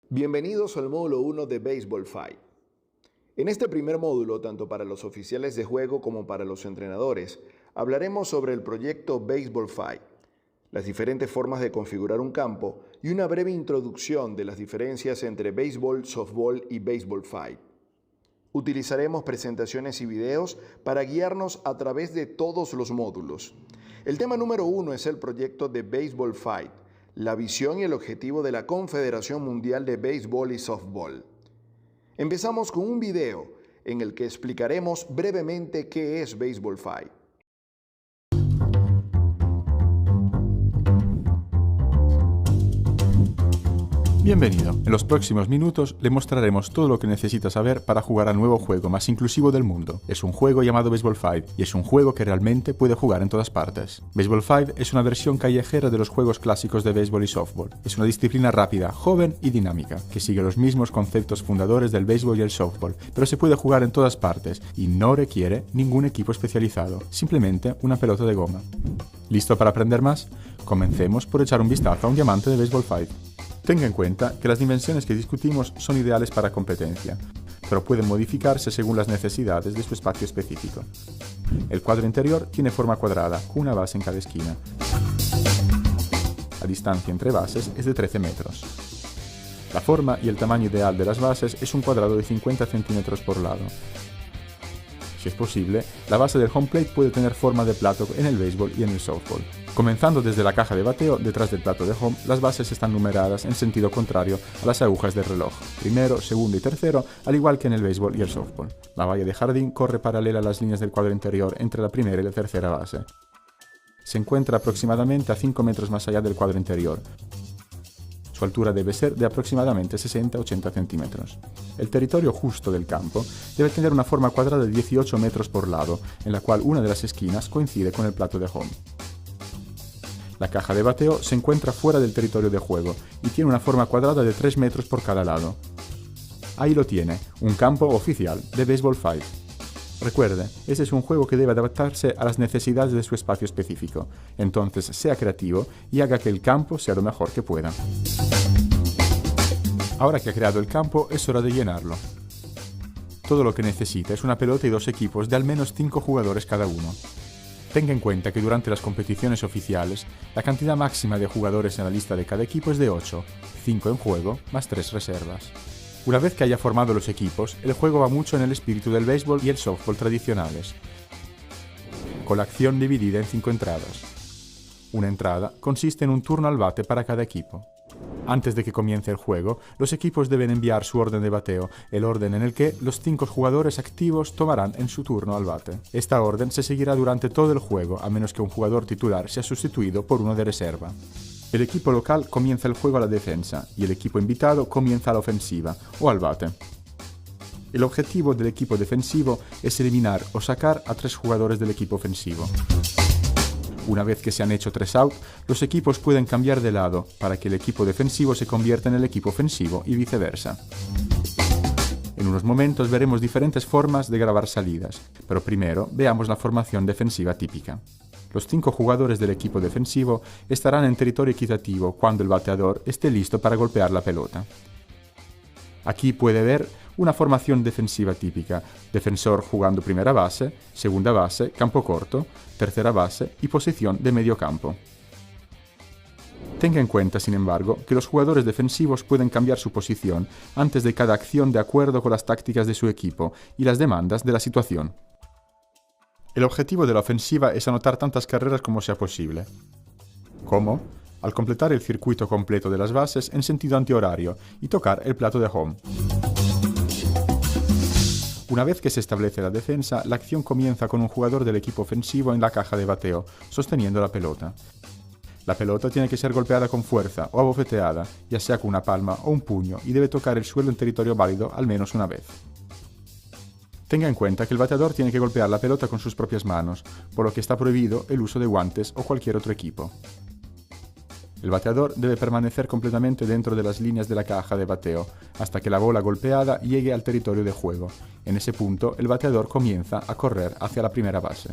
Bienvenidos al módulo 1 de Baseball Fight. En este primer módulo, tanto para los oficiales de juego como para los entrenadores, hablaremos sobre el proyecto Baseball Fight, las diferentes formas de configurar un campo y una breve introducción de las diferencias entre béisbol, softball y Baseball Fight. Utilizaremos presentaciones y videos para guiarnos a través de todos los módulos. El tema número 1 es el proyecto de Baseball Fight, la visión y el objetivo de la Confederación Mundial de Béisbol y Softball. Empezamos con un video en el que explicaremos brevemente qué es Baseball Fight. Bienvenido. En los próximos minutos le mostraremos todo lo que necesita saber para jugar al nuevo juego más inclusivo del mundo. Es un juego llamado Baseball Fight y es un juego que realmente puede jugar en todas partes. Baseball Fight es una versión callejera de los juegos clásicos de béisbol y softball. Es una disciplina rápida, joven y dinámica, que sigue los mismos conceptos fundadores del béisbol y el softball, pero se puede jugar en todas partes y no requiere ningún equipo especializado, simplemente una pelota de goma. ¿Listo para aprender más? Comencemos por echar un vistazo a un diamante de Baseball Fight. Tenga en cuenta que las dimensiones que discutimos son ideales para competencia, pero pueden modificarse según las necesidades de su espacio específico. El cuadro interior tiene forma cuadrada, con una base en cada esquina. La distancia entre bases es de 13 metros. La forma y el tamaño ideal de las bases es un cuadrado de 50 centímetros por lado. Si es posible, la base del home plate puede tener forma de plato en el béisbol y en el softball. Comenzando desde la caja de bateo, detrás del plato de home, las bases están numeradas en sentido contrario a las agujas del reloj, primero, segundo y tercero, al igual que en el béisbol y el softball. La valla de jardín corre paralela a las líneas del cuadro interior entre la primera y la tercera base. Se encuentra aproximadamente a 5 metros más allá del cuadro interior. Su altura debe ser de aproximadamente 60-80 centímetros. El territorio justo del campo debe tener una forma cuadrada de 18 metros por lado, en la cual una de las esquinas coincide con el plato de home. La caja de bateo se encuentra fuera del territorio de juego y tiene una forma cuadrada de 3 metros por cada lado. Ahí lo tiene, un campo oficial de Baseball Fight. Recuerde, este es un juego que debe adaptarse a las necesidades de su espacio específico, entonces sea creativo y haga que el campo sea lo mejor que pueda. Ahora que ha creado el campo, es hora de llenarlo. Todo lo que necesita es una pelota y dos equipos de al menos 5 jugadores cada uno. Tenga en cuenta que durante las competiciones oficiales, la cantidad máxima de jugadores en la lista de cada equipo es de 8, 5 en juego más 3 reservas. Una vez que haya formado los equipos, el juego va mucho en el espíritu del béisbol y el softball tradicionales, con la acción dividida en 5 entradas. Una entrada consiste en un turno al bate para cada equipo. Antes de que comience el juego, los equipos deben enviar su orden de bateo, el orden en el que los 5 jugadores activos tomarán en su turno al bate. Esta orden se seguirá durante todo el juego, a menos que un jugador titular sea sustituido por uno de reserva. El equipo local comienza el juego a la defensa y el equipo invitado comienza a la ofensiva o al bate. El objetivo del equipo defensivo es eliminar o sacar a 3 jugadores del equipo ofensivo. Una vez que se han hecho 3 outs, los equipos pueden cambiar de lado para que el equipo defensivo se convierta en el equipo ofensivo y viceversa. En unos momentos veremos diferentes formas de grabar salidas, pero primero veamos la formación defensiva típica. Los 5 jugadores del equipo defensivo estarán en territorio equitativo cuando el bateador esté listo para golpear la pelota. Aquí puede ver una formación defensiva típica: defensor jugando primera base, segunda base, campo corto, tercera base y posición de medio campo. Tenga en cuenta, sin embargo, que los jugadores defensivos pueden cambiar su posición antes de cada acción de acuerdo con las tácticas de su equipo y las demandas de la situación. El objetivo de la ofensiva es anotar tantas carreras como sea posible. ¿Cómo? Al completar el circuito completo de las bases en sentido antihorario y tocar el plato de home. Una vez que se establece la defensa, la acción comienza con un jugador del equipo ofensivo en la caja de bateo, sosteniendo la pelota. La pelota tiene que ser golpeada con fuerza o abofeteada, ya sea con una palma o un puño, y debe tocar el suelo en territorio válido al menos una vez. Tenga en cuenta que el bateador tiene que golpear la pelota con sus propias manos, por lo que está prohibido el uso de guantes o cualquier otro equipo. El bateador debe permanecer completamente dentro de las líneas de la caja de bateo hasta que la bola golpeada llegue al territorio de juego. En ese punto, el bateador comienza a correr hacia la primera base.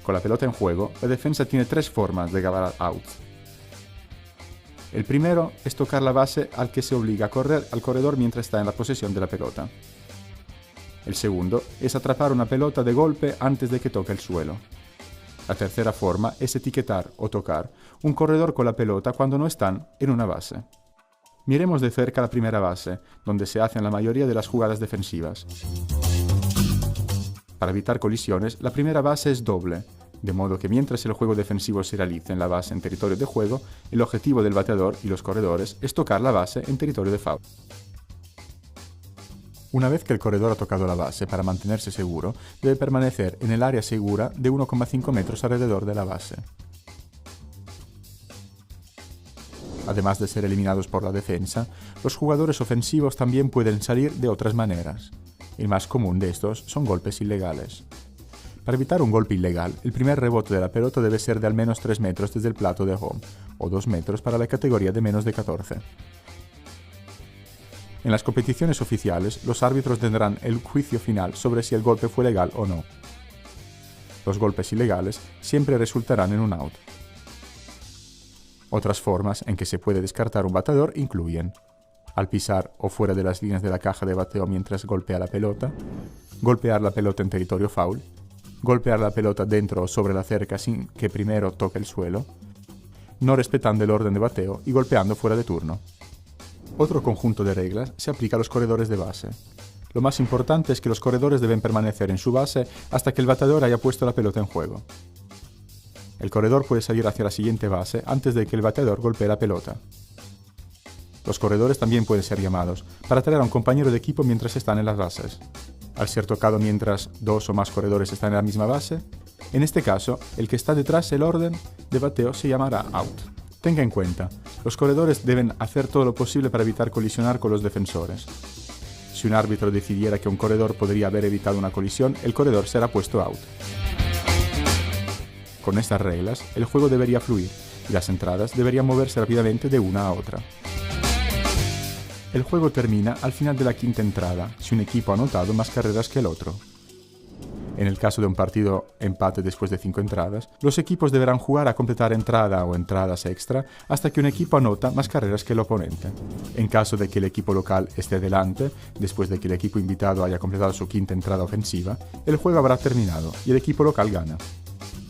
Con la pelota en juego, la defensa tiene 3 formas de grabar outs. El primero es tocar la base al que se obliga a correr al corredor mientras está en la posesión de la pelota. El segundo es atrapar una pelota de golpe antes de que toque el suelo. La tercera forma es etiquetar o tocar un corredor con la pelota cuando no están en una base. Miremos de cerca la primera base, donde se hacen la mayoría de las jugadas defensivas. Para evitar colisiones, la primera base es doble, de modo que mientras el juego defensivo se realiza en la base en territorio de juego, el objetivo del bateador y los corredores es tocar la base en territorio de foul. Una vez que el corredor ha tocado la base, para mantenerse seguro, debe permanecer en el área segura de 1,5 metros alrededor de la base. Además de ser eliminados por la defensa, los jugadores ofensivos también pueden salir de otras maneras. El más común de estos son golpes ilegales. Para evitar un golpe ilegal, el primer rebote de la pelota debe ser de al menos 3 metros desde el plato de home, o 2 metros para la categoría de menos de 14. En las competiciones oficiales, los árbitros tendrán el juicio final sobre si el golpe fue legal o no. Los golpes ilegales siempre resultarán en un out. Otras formas en que se puede descartar un bateador incluyen al pisar o fuera de las líneas de la caja de bateo mientras golpea la pelota, golpear la pelota en territorio foul, golpear la pelota dentro o sobre la cerca sin que primero toque el suelo, no respetando el orden de bateo y golpeando fuera de turno. Otro conjunto de reglas se aplica a los corredores de base. Lo más importante es que los corredores deben permanecer en su base hasta que el bateador haya puesto la pelota en juego. El corredor puede salir hacia la siguiente base antes de que el bateador golpee la pelota. Los corredores también pueden ser llamados para traer a un compañero de equipo mientras están en las bases. Al ser tocado mientras 2 o más corredores están en la misma base, en este caso, el que está detrás del orden de bateo se llamará out. Tenga en cuenta, los corredores deben hacer todo lo posible para evitar colisionar con los defensores. Si un árbitro decidiera que un corredor podría haber evitado una colisión, el corredor será puesto out. Con estas reglas, el juego debería fluir y las entradas deberían moverse rápidamente de una a otra. El juego termina al final de la quinta entrada, si un equipo ha anotado más carreras que el otro. En el caso de un partido empate después de 5 entradas, los equipos deberán jugar a completar entrada o entradas extra hasta que un equipo anota más carreras que el oponente. En caso de que el equipo local esté delante, después de que el equipo invitado haya completado su quinta entrada ofensiva, el juego habrá terminado y el equipo local gana.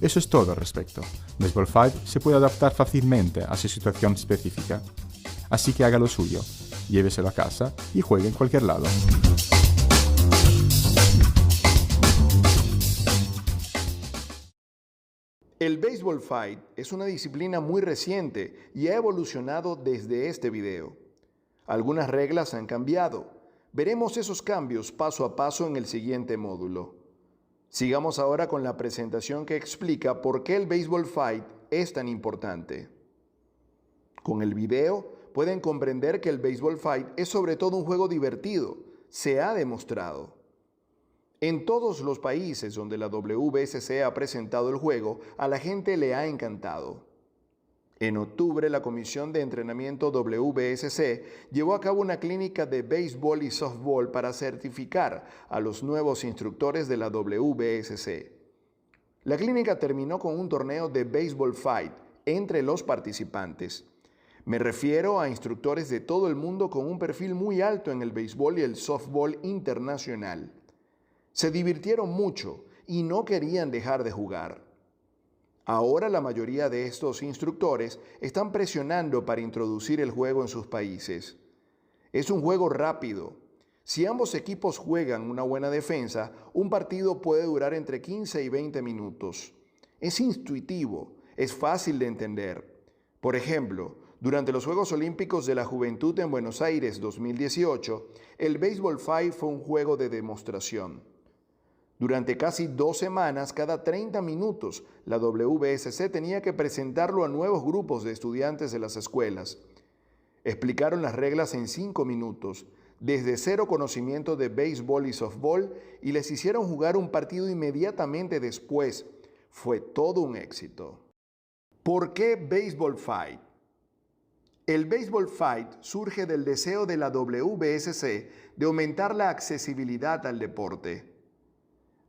Eso es todo al respecto. Baseball 5 se puede adaptar fácilmente a su situación específica. Así que haga lo suyo, lléveselo a casa y juegue en cualquier lado. El Baseball Fight es una disciplina muy reciente y ha evolucionado desde este video. Algunas reglas han cambiado. Veremos esos cambios paso a paso en el siguiente módulo. Sigamos ahora con la presentación que explica por qué el Baseball Fight es tan importante. Con el video pueden comprender que el Baseball Fight es sobre todo un juego divertido, se ha demostrado. En todos los países donde la WBSC ha presentado el juego, a la gente le ha encantado. En octubre, la Comisión de Entrenamiento WBSC llevó a cabo una clínica de béisbol y softball para certificar a los nuevos instructores de la WBSC. La clínica terminó con un torneo de Baseball Fight entre los participantes. Me refiero a instructores de todo el mundo con un perfil muy alto en el béisbol y el softball internacional. Se divirtieron mucho y no querían dejar de jugar. Ahora la mayoría de estos instructores están presionando para introducir el juego en sus países. Es un juego rápido. Si ambos equipos juegan una buena defensa, un partido puede durar entre 15 y 20 minutos. Es intuitivo, es fácil de entender. Por ejemplo, durante los Juegos Olímpicos de la Juventud en Buenos Aires 2018, el Baseball Fight fue un juego de demostración. Durante casi 2 semanas, cada 30 minutos, la WBSC tenía que presentarlo a nuevos grupos de estudiantes de las escuelas. Explicaron las reglas en 5 minutos, desde cero conocimiento de béisbol y softball, y les hicieron jugar un partido inmediatamente después. Fue todo un éxito. ¿Por qué Baseball Fight? El Baseball Fight surge del deseo de la WBSC de aumentar la accesibilidad al deporte.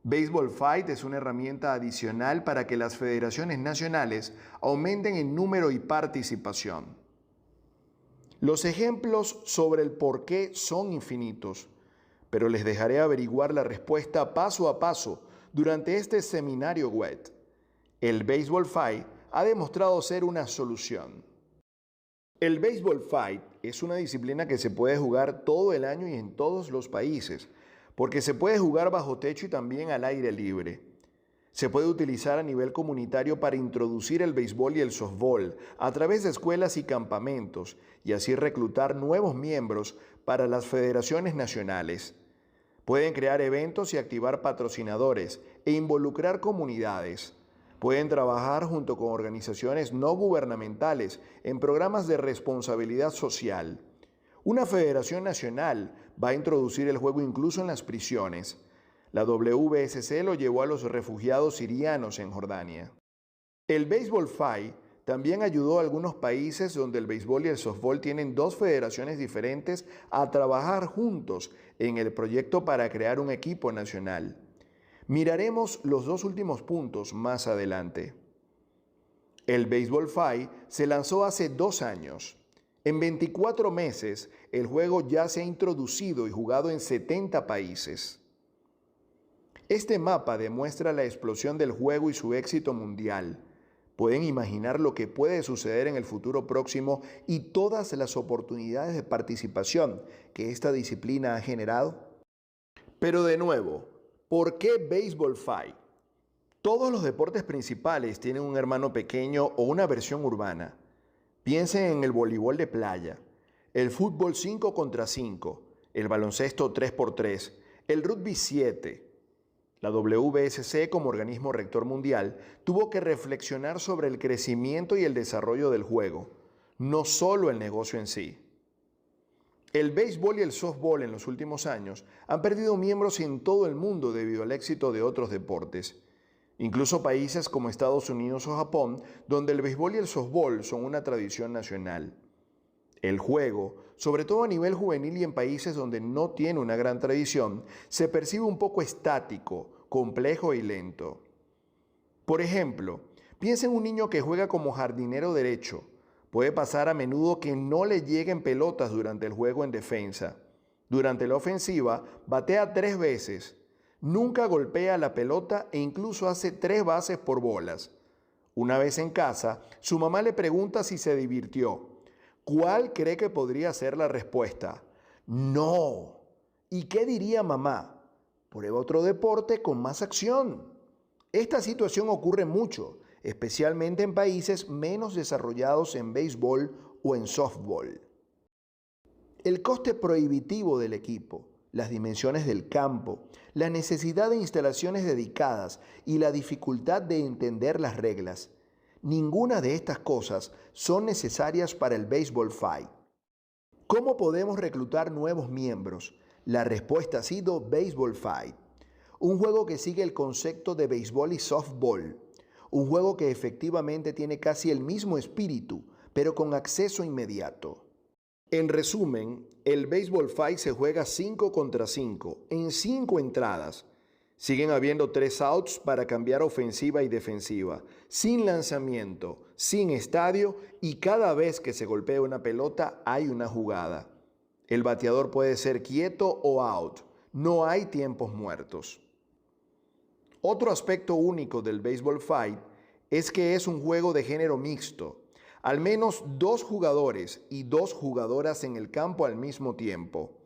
Baseball Fight es una herramienta adicional para que las federaciones nacionales aumenten en número y participación. Los ejemplos sobre el por qué son infinitos, pero les dejaré averiguar la respuesta paso a paso durante este seminario web. El Baseball Fight ha demostrado ser una solución. El Baseball Fight es una disciplina que se puede jugar todo el año y en todos los países, porque se puede jugar bajo techo y también al aire libre. Se puede utilizar a nivel comunitario para introducir el béisbol y el softball a través de escuelas y campamentos y así reclutar nuevos miembros para las federaciones nacionales. Pueden crear eventos y activar patrocinadores e involucrar comunidades. Pueden trabajar junto con organizaciones no gubernamentales en programas de responsabilidad social. Una federación nacional va a introducir el juego incluso en las prisiones. La WBSC lo llevó a los refugiados sirianos en Jordania. El Baseball Fight también ayudó a algunos países donde el béisbol y el softball tienen dos federaciones diferentes a trabajar juntos en el proyecto para crear un equipo nacional. Miraremos los dos últimos puntos más adelante. El Baseball Fight se lanzó hace 2 años. En 24 meses, el juego ya se ha introducido y jugado en 70 países. Este mapa demuestra la explosión del juego y su éxito mundial. ¿Pueden imaginar lo que puede suceder en el futuro próximo y todas las oportunidades de participación que esta disciplina ha generado? Pero de nuevo, ¿por qué Baseball Fight? Todos los deportes principales tienen un hermano pequeño o una versión urbana. Piensen en el voleibol de playa, el fútbol 5 contra 5, el baloncesto 3x3, el rugby 7. La WBSC, como organismo rector mundial, tuvo que reflexionar sobre el crecimiento y el desarrollo del juego, no solo el negocio en sí. El béisbol y el softball en los últimos años han perdido miembros en todo el mundo debido al éxito de otros deportes. Incluso países como Estados Unidos o Japón, donde el béisbol y el softball son una tradición nacional. El juego, sobre todo a nivel juvenil y en países donde no tiene una gran tradición, se percibe un poco estático, complejo y lento. Por ejemplo, piensa en un niño que juega como jardinero derecho. Puede pasar a menudo que no le lleguen pelotas durante el juego en defensa. Durante la ofensiva, batea 3 veces. Nunca golpea la pelota e incluso hace 3 bases por bolas. Una vez en casa, su mamá le pregunta si se divirtió. ¿Cuál cree que podría ser la respuesta? No. ¿Y qué diría mamá? Prueba otro deporte con más acción. Esta situación ocurre mucho, especialmente en países menos desarrollados en béisbol o en softball. El coste prohibitivo del equipo, las dimensiones del campo, la necesidad de instalaciones dedicadas y la dificultad de entender las reglas. Ninguna de estas cosas son necesarias para el Baseball Fight. ¿Cómo podemos reclutar nuevos miembros? La respuesta ha sido Baseball Fight, un juego que sigue el concepto de béisbol y softball, un juego que efectivamente tiene casi el mismo espíritu, pero con acceso inmediato. En resumen, el Baseball Fight se juega 5 contra 5, en 5 entradas. Siguen habiendo 3 outs para cambiar ofensiva y defensiva, sin lanzamiento, sin estadio y cada vez que se golpea una pelota hay una jugada. El bateador puede ser quieto o out, no hay tiempos muertos. Otro aspecto único del Baseball Fight es que es un juego de género mixto, al menos 2 jugadores y 2 jugadoras en el campo al mismo tiempo.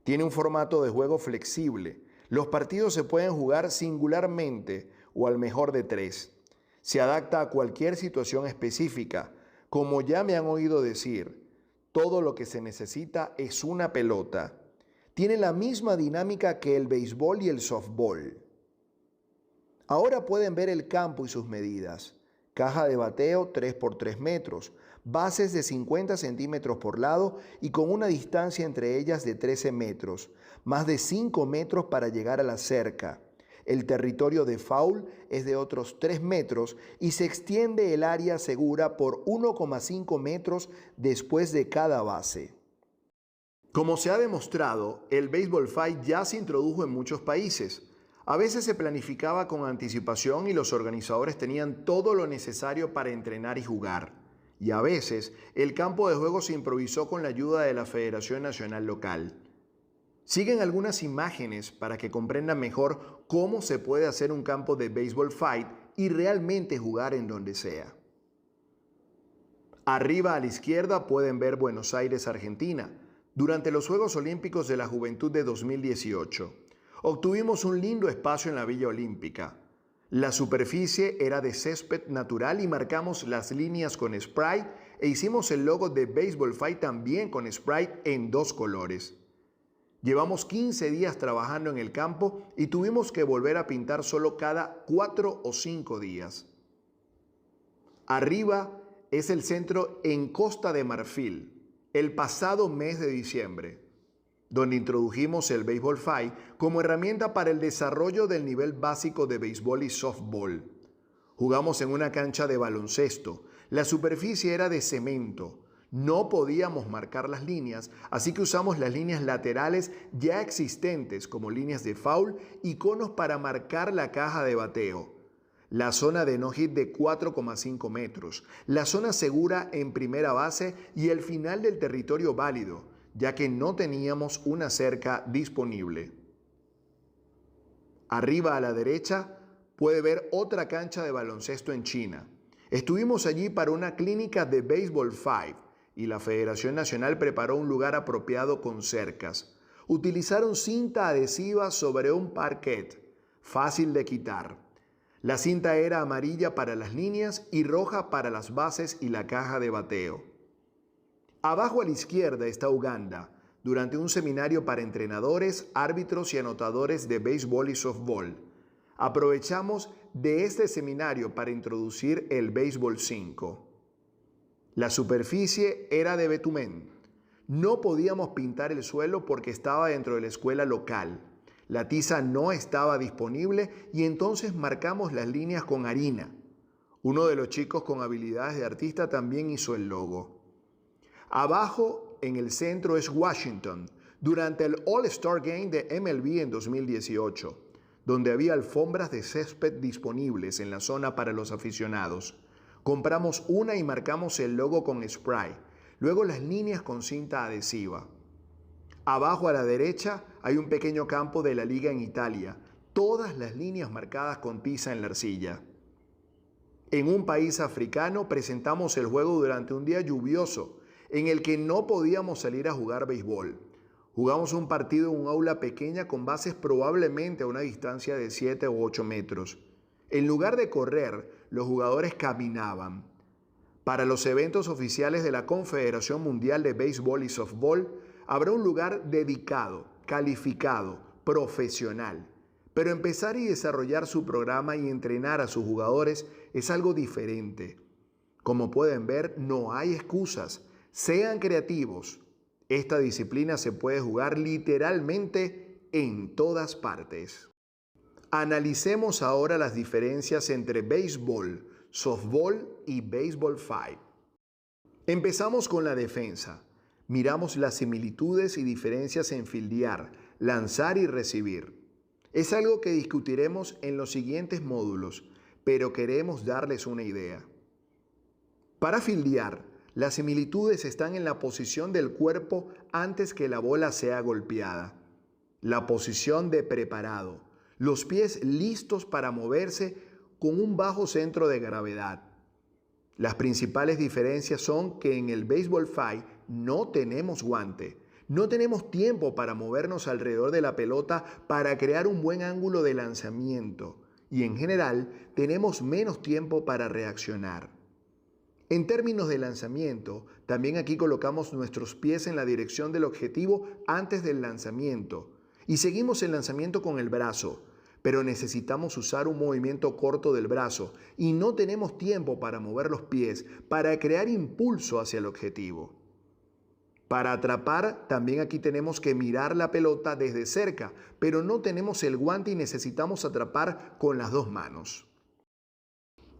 Tiene un formato de juego flexible. Los partidos se pueden jugar singularmente o al mejor de 3. Se adapta a cualquier situación específica. Como ya me han oído decir, todo lo que se necesita es una pelota. Tiene la misma dinámica que el béisbol y el softball. Ahora pueden ver el campo y sus medidas. Caja de bateo 3 por 3 metros, bases de 50 centímetros por lado y con una distancia entre ellas de 13 metros, más de 5 metros para llegar a la cerca. El territorio de foul es de otros 3 metros y se extiende el área segura por 1,5 metros después de cada base. Como se ha demostrado, el Baseball Fight ya se introdujo en muchos países. A veces se planificaba con anticipación y los organizadores tenían todo lo necesario para entrenar y jugar. y a veces el campo de juego se improvisó con la ayuda de la Federación Nacional Local. Siguen algunas imágenes para que comprendan mejor cómo se puede hacer un campo de baseball fight y realmente jugar en donde sea. Arriba a la izquierda pueden ver Buenos Aires, Argentina, durante los Juegos Olímpicos de la Juventud de 2018. Obtuvimos un lindo espacio en la Villa Olímpica. La superficie era de césped natural y marcamos las líneas con spray e hicimos el logo de Baseball Fight también con spray en 2 colores. Llevamos 15 días trabajando en el campo y tuvimos que volver a pintar solo cada 4 o 5 días. Arriba es el centro en Costa de Marfil, el pasado mes de diciembre, donde introdujimos el Baseball Fight como herramienta para el desarrollo del nivel básico de béisbol y softball. Jugamos en una cancha de baloncesto. La superficie era de cemento. No podíamos marcar las líneas, así que usamos las líneas laterales ya existentes como líneas de foul y conos para marcar la caja de bateo. La zona de no-hit de 4,5 metros, la zona segura en primera base y el final del territorio válido, ya que no teníamos una cerca disponible. Arriba a la derecha puede ver otra cancha de baloncesto en China. Estuvimos allí para una clínica de Baseball Fight y la Federación Nacional preparó un lugar apropiado con cercas. Utilizaron cinta adhesiva sobre un parquet, fácil de quitar. La cinta era amarilla para las líneas y roja para las bases y la caja de bateo. Abajo a la izquierda está Uganda, durante un seminario para entrenadores, árbitros y anotadores de béisbol y softball. Aprovechamos de este seminario para introducir el Béisbol 5. La superficie era de betumen. No podíamos pintar el suelo porque estaba dentro de la escuela local. La tiza no estaba disponible y entonces marcamos las líneas con harina. Uno de los chicos con habilidades de artista también hizo el logo. Abajo, en el centro, es Washington, durante el All-Star Game de MLB en 2018, donde había alfombras de césped disponibles en la zona para los aficionados. Compramos una y marcamos el logo con spray, luego las líneas con cinta adhesiva. Abajo a la derecha hay un pequeño campo de la liga en Italia, todas las líneas marcadas con tiza en la arcilla. En un país africano presentamos el juego durante un día lluvioso, en el que no podíamos salir a jugar béisbol. Jugamos un partido en un aula pequeña con bases probablemente a una distancia de 7 u 8 metros. En lugar de correr, los jugadores caminaban. Para los eventos oficiales de la Confederación Mundial de Béisbol y Softball, habrá un lugar dedicado, calificado, profesional. Pero empezar y desarrollar su programa y entrenar a sus jugadores es algo diferente. Como pueden ver, no hay excusas. Sean creativos. Esta disciplina se puede jugar literalmente en todas partes. Analicemos ahora las diferencias entre béisbol, softball y baseball fight. Empezamos con la defensa. Miramos las similitudes y diferencias en fildear, lanzar y recibir. Es algo que discutiremos en los siguientes módulos, pero queremos darles una idea. Para fildear, las similitudes están en la posición del cuerpo antes que la bola sea golpeada, la posición de preparado, los pies listos para moverse con un bajo centro de gravedad. Las principales diferencias son que en el baseball fight no tenemos guante, no tenemos tiempo para movernos alrededor de la pelota para crear un buen ángulo de lanzamiento y en general tenemos menos tiempo para reaccionar. En términos de lanzamiento, también aquí colocamos nuestros pies en la dirección del objetivo antes del lanzamiento y seguimos el lanzamiento con el brazo, pero necesitamos usar un movimiento corto del brazo y no tenemos tiempo para mover los pies para crear impulso hacia el objetivo. Para atrapar, también aquí tenemos que mirar la pelota desde cerca, pero no tenemos el guante y necesitamos atrapar con las 2 manos.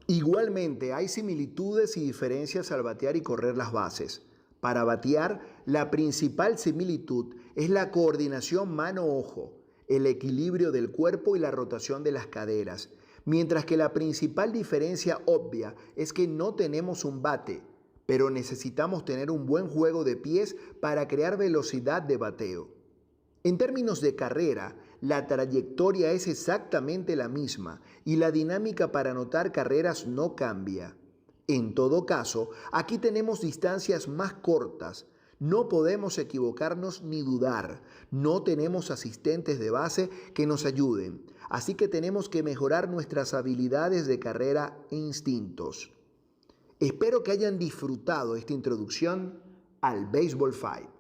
Igualmente, hay similitudes y diferencias al batear y correr las bases. Para batear, la principal similitud es la coordinación mano-ojo, el equilibrio del cuerpo y la rotación de las caderas, mientras que la principal diferencia obvia es que no tenemos un bate. pero necesitamos tener un buen juego de pies para crear velocidad de bateo. En términos de carrera, la trayectoria es exactamente la misma y la dinámica para anotar carreras no cambia. En todo caso, aquí tenemos distancias más cortas. No podemos equivocarnos ni dudar. No tenemos asistentes de base que nos ayuden. Así que tenemos que mejorar nuestras habilidades de carrera e instintos. Espero que hayan disfrutado esta introducción al Baseball 5.